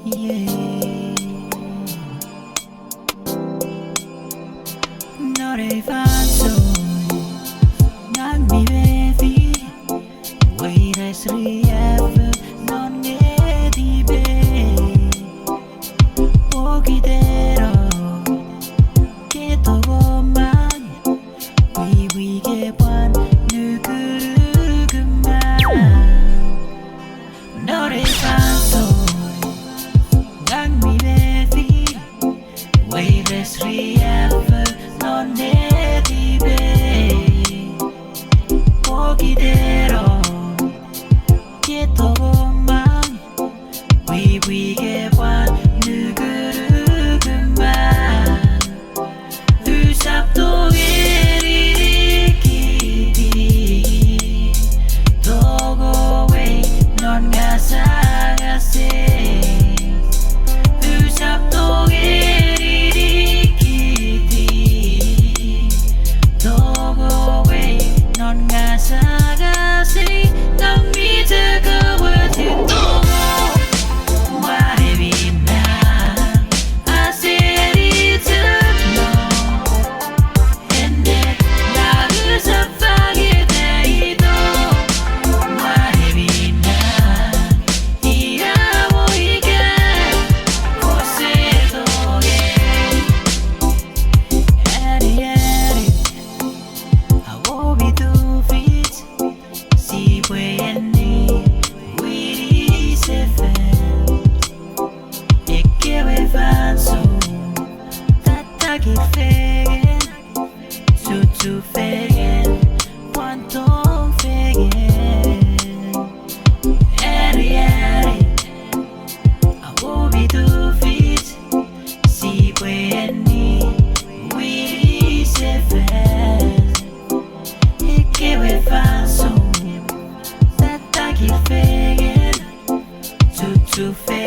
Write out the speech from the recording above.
yeah. 너를 Fansoun 난 미래비 waitlessly ever 넌 내 딥에 보기대로 기도고만 위위게 반 누구르그만 너를 Fansoun 난 미래비 waitlessly ever 넌 내 딥에 보기대로 기도고만 위위게 반 누구르그만 의삽도 일일이기디 도고웨이 넌 가사가세 의삽도 일일이기디 도고웨이 넌 가사가세 넌 믿어가 듣고 to fegen, quantum fegen. Eri, I will be too fit. Si pueni, we se fen. E che we Fansoun, that I keep fegen, to fegen.